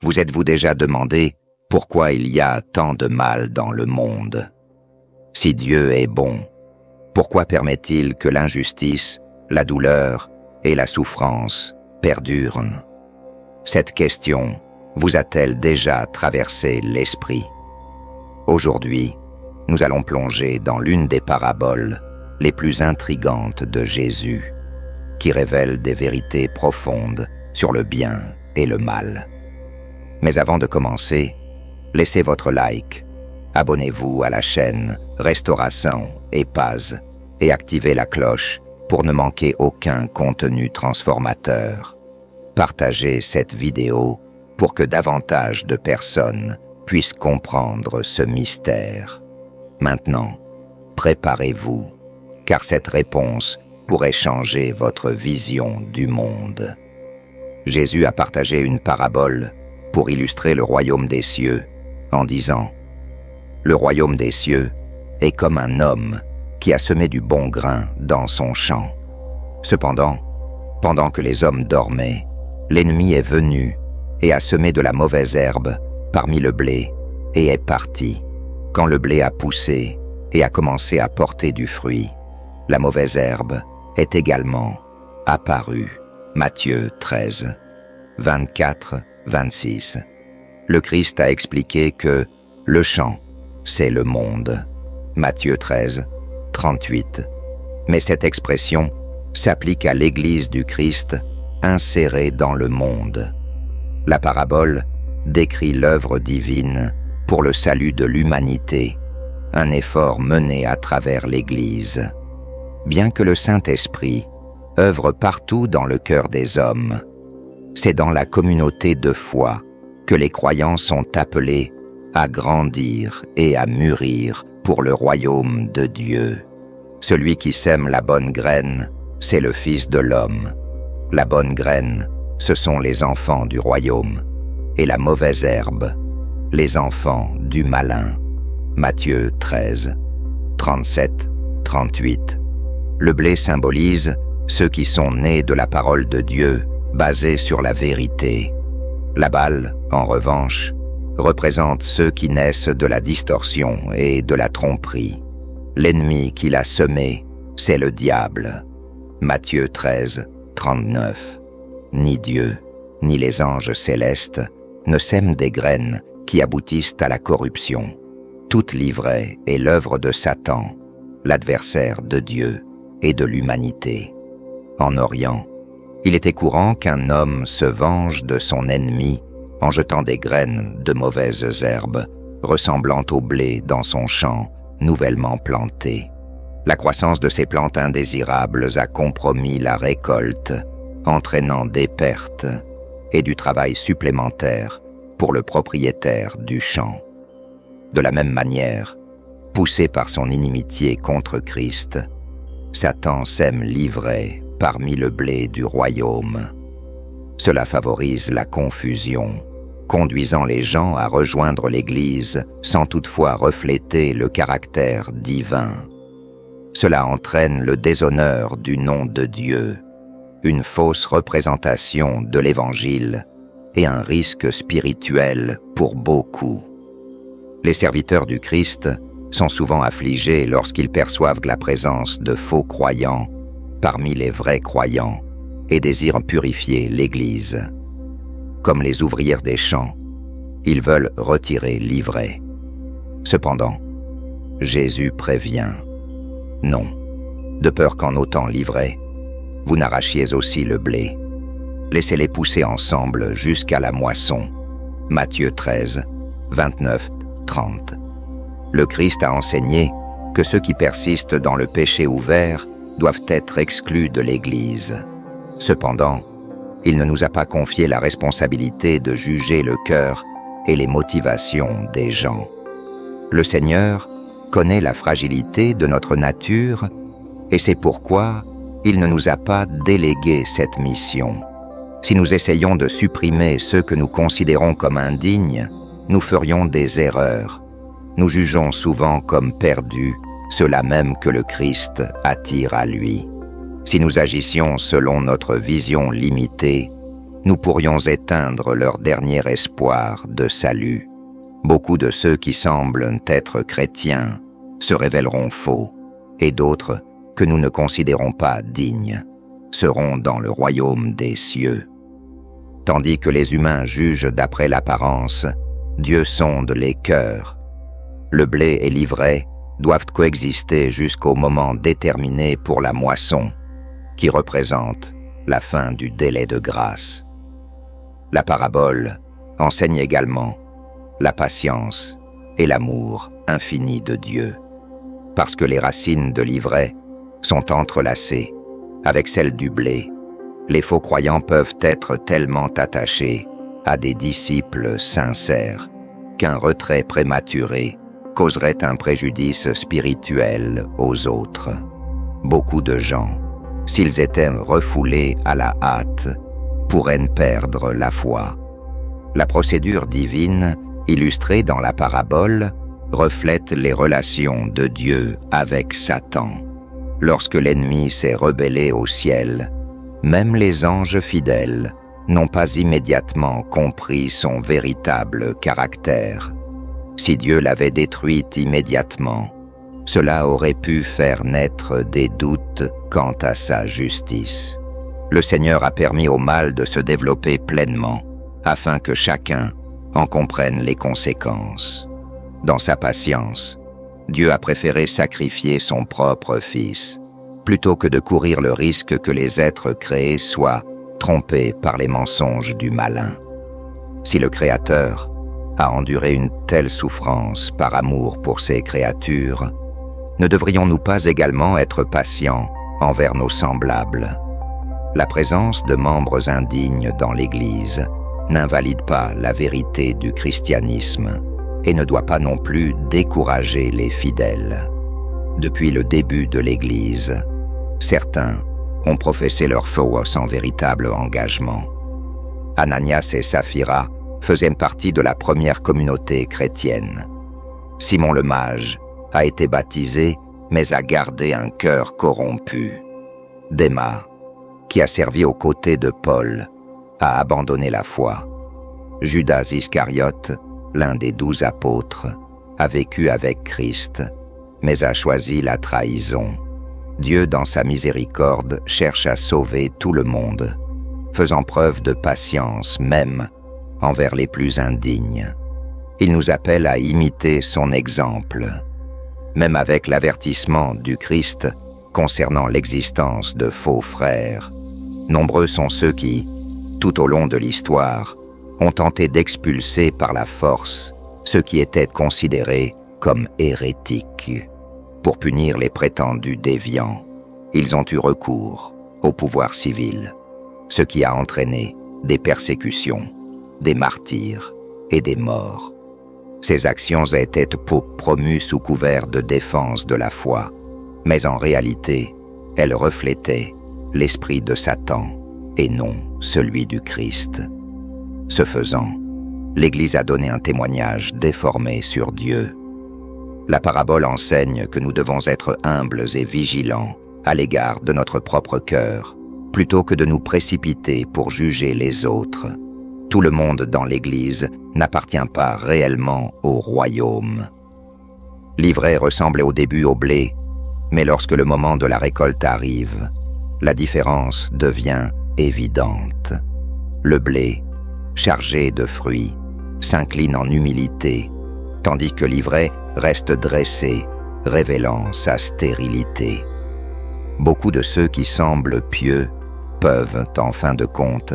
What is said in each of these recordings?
Vous êtes-vous déjà demandé pourquoi il y a tant de mal dans le monde? Si Dieu est bon, pourquoi permet-il que l'injustice, la douleur et la souffrance perdurent? Cette question vous a-t-elle déjà traversé l'esprit? Aujourd'hui, nous allons plonger dans l'une des paraboles les plus intrigantes de Jésus, qui révèle des vérités profondes sur le bien et le mal. Mais avant de commencer, laissez votre like, abonnez-vous à la chaîne Restauration et Paz et activez la cloche pour ne manquer aucun contenu transformateur. Partagez cette vidéo pour que davantage de personnes puissent comprendre ce mystère. Maintenant, préparez-vous, car cette réponse pourrait changer votre vision du monde. Jésus a partagé une parabole pour illustrer le royaume des cieux en disant « Le royaume des cieux est comme un homme qui a semé du bon grain dans son champ. Cependant, pendant que les hommes dormaient, l'ennemi est venu et a semé de la mauvaise herbe parmi le blé et est parti. Quand le blé a poussé et a commencé à porter du fruit, la mauvaise herbe est également apparue. » Matthieu 13, 24-26. Le Christ a expliqué que le champ, c'est le monde. Matthieu 13, 38. Mais cette expression s'applique à l'Église du Christ insérée dans le monde. La parabole décrit l'œuvre divine pour le salut de l'humanité, un effort mené à travers l'Église. Bien que le Saint-Esprit œuvre partout dans le cœur des hommes, c'est dans la communauté de foi que les croyants sont appelés à grandir et à mûrir pour le royaume de Dieu. Celui qui sème la bonne graine, c'est le Fils de l'homme. La bonne graine, ce sont les enfants du royaume, et la mauvaise herbe, les enfants du malin. Matthieu 13, 37-38. Le blé symbolise ceux qui sont nés de la parole de Dieu, basée sur la vérité. La balle, en revanche, représente ceux qui naissent de la distorsion et de la tromperie. L'ennemi qui l'a semé, c'est le diable. Matthieu 13, 39. Ni Dieu, ni les anges célestes ne sèment des graines qui aboutissent à la corruption. Toute l'ivrée est l'œuvre de Satan, l'adversaire de Dieu et de l'humanité. En Orient, il était courant qu'un homme se venge de son ennemi en jetant des graines de mauvaises herbes ressemblant au blé dans son champ nouvellement planté. La croissance de ces plantes indésirables a compromis la récolte, entraînant des pertes et du travail supplémentaire pour le propriétaire du champ. De la même manière, poussé par son inimitié contre Christ, Satan sème l'ivraie parmi le blé du royaume. Cela favorise la confusion, conduisant les gens à rejoindre l'Église sans toutefois refléter le caractère divin. Cela entraîne le déshonneur du nom de Dieu, une fausse représentation de l'Évangile et un risque spirituel pour beaucoup. Les serviteurs du Christ sont souvent affligés lorsqu'ils perçoivent la présence de faux croyants parmi les vrais croyants et désirent purifier l'Église. Comme les ouvrières des champs, ils veulent retirer l'ivraie. Cependant, Jésus prévient « Non, de peur qu'en ôtant l'ivraie, vous n'arrachiez aussi le blé. Laissez-les pousser ensemble jusqu'à la moisson. » Matthieu 13, 29-30. Le Christ a enseigné que ceux qui persistent dans le péché ouvert doivent être exclus de l'Église. Cependant, il ne nous a pas confié la responsabilité de juger le cœur et les motivations des gens. Le Seigneur connaît la fragilité de notre nature et c'est pourquoi il ne nous a pas délégué cette mission. Si nous essayons de supprimer ceux que nous considérons comme indignes, nous ferions des erreurs. Nous jugeons souvent comme perdus ceux-là même que le Christ attire à lui. Si nous agissions selon notre vision limitée, nous pourrions éteindre leur dernier espoir de salut. Beaucoup de ceux qui semblent être chrétiens se révéleront faux, et d'autres, que nous ne considérons pas dignes, seront dans le royaume des cieux. Tandis que les humains jugent d'après l'apparence, Dieu sonde les cœurs. Le blé et l'ivraie doivent coexister jusqu'au moment déterminé pour la moisson, qui représente la fin du délai de grâce. La parabole enseigne également la patience et l'amour infini de Dieu, parce que les racines de l'ivraie sont entrelacées avec celles du blé. Les faux croyants peuvent être tellement attachés à des disciples sincères qu'un retrait prématuré causerait un préjudice spirituel aux autres. Beaucoup de gens, s'ils étaient refoulés à la hâte, pourraient perdre la foi. La procédure divine, illustrée dans la parabole, reflète les relations de Dieu avec Satan. Lorsque l'ennemi s'est rebellé au ciel, même les anges fidèles n'ont pas immédiatement compris son véritable caractère. Si Dieu l'avait détruite immédiatement, cela aurait pu faire naître des doutes quant à sa justice. Le Seigneur a permis au mal de se développer pleinement, afin que chacun en comprenne les conséquences. Dans sa patience, Dieu a préféré sacrifier son propre Fils, plutôt que de courir le risque que les êtres créés soient trompés par les mensonges du malin. Si le Créateur a enduré une telle souffrance par amour pour ses créatures, ne devrions-nous pas également être patients envers nos semblables? La présence de membres indignes dans l'Église n'invalide pas la vérité du christianisme et ne doit pas non plus décourager les fidèles. Depuis le début de l'Église, certains ont professé leur foi sans véritable engagement. Ananias et Saphira faisaient partie de la première communauté chrétienne. Simon le mage a été baptisé, mais a gardé un cœur corrompu. Déma, qui a servi aux côtés de Paul, a abandonné la foi. Judas Iscariote, l'un des 12 apôtres, a vécu avec Christ, mais a choisi la trahison. Dieu, dans sa miséricorde, cherche à sauver tout le monde, faisant preuve de patience même envers les plus indignes. Il nous appelle à imiter son exemple. Même avec l'avertissement du Christ concernant l'existence de faux frères, nombreux sont ceux qui, tout au long de l'histoire, ont tenté d'expulser par la force ceux qui étaient considérés comme hérétiques. Pour punir les prétendus déviants, ils ont eu recours au pouvoir civil, ce qui a entraîné des persécutions, des martyrs et des morts. Ces actions étaient promues sous couvert de défense de la foi, mais en réalité, elles reflétaient l'esprit de Satan et non celui du Christ. Ce faisant, l'Église a donné un témoignage déformé sur Dieu. La parabole enseigne que nous devons être humbles et vigilants à l'égard de notre propre cœur, plutôt que de nous précipiter pour juger les autres. Tout le monde dans l'Église n'appartient pas réellement au royaume. L'ivraie ressemblait au début au blé, mais lorsque le moment de la récolte arrive, la différence devient évidente. Le blé, chargé de fruits, s'incline en humilité, tandis que l'ivraie reste dressé, révélant sa stérilité. Beaucoup de ceux qui semblent pieux peuvent, en fin de compte,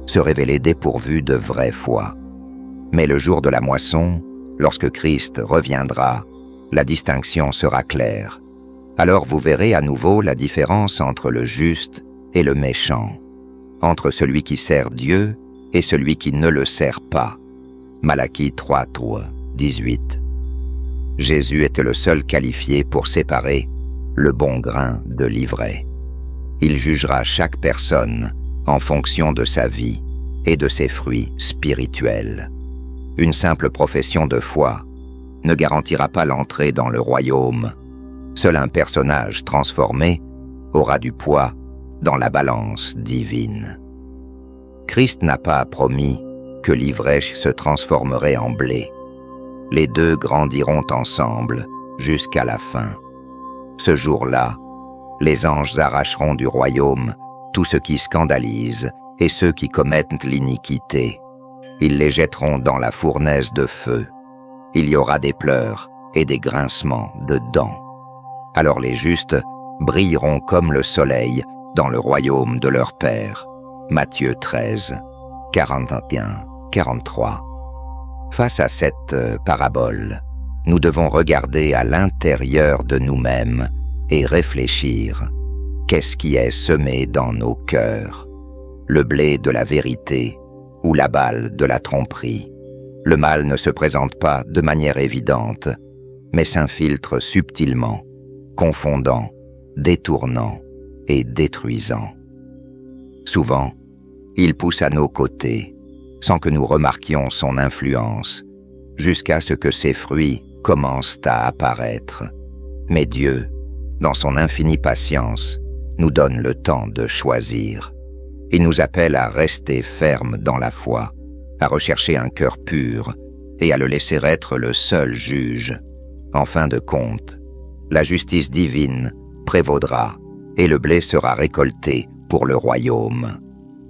se révéler dépourvus de vraie foi. Mais le jour de la moisson, lorsque Christ reviendra, la distinction sera claire. Alors vous verrez à nouveau la différence entre le juste et le méchant, entre celui qui sert Dieu et celui qui ne le sert pas. Malachie 3:18. Jésus était le seul qualifié pour séparer le bon grain de l'ivraie. Il jugera chaque personne en fonction de sa vie et de ses fruits spirituels. Une simple profession de foi ne garantira pas l'entrée dans le royaume. Seul un personnage transformé aura du poids dans la balance divine. Christ n'a pas promis que l'ivrèche se transformerait en blé. Les deux grandiront ensemble jusqu'à la fin. Ce jour-là, les anges arracheront du royaume tout ce qui scandalise et ceux qui commettent l'iniquité. Ils les jetteront dans la fournaise de feu. Il y aura des pleurs et des grincements de dents. Alors les justes brilleront comme le soleil dans le royaume de leur Père. Matthieu 13, 41-43. Face à cette parabole, nous devons regarder à l'intérieur de nous-mêmes et réfléchir. Qu'est-ce qui est semé dans nos cœurs? Le blé de la vérité ou la balle de la tromperie? Le mal ne se présente pas de manière évidente, mais s'infiltre subtilement, confondant, détournant et détruisant. Souvent, il pousse à nos côtés, sans que nous remarquions son influence, jusqu'à ce que ses fruits commencent à apparaître. Mais Dieu, dans son infinie patience, nous donne le temps de choisir. Il nous appelle à rester fermes dans la foi, à rechercher un cœur pur et à le laisser être le seul juge. En fin de compte, la justice divine prévaudra et le blé sera récolté pour le royaume.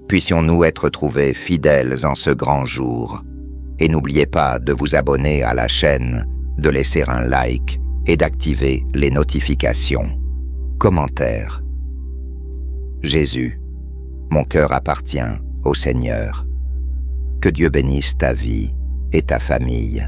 Puissions-nous être trouvés fidèles en ce grand jour. Et n'oubliez pas de vous abonner à la chaîne, de laisser un like et d'activer les notifications. Commentaire. Jésus, mon cœur appartient au Seigneur. Que Dieu bénisse ta vie et ta famille.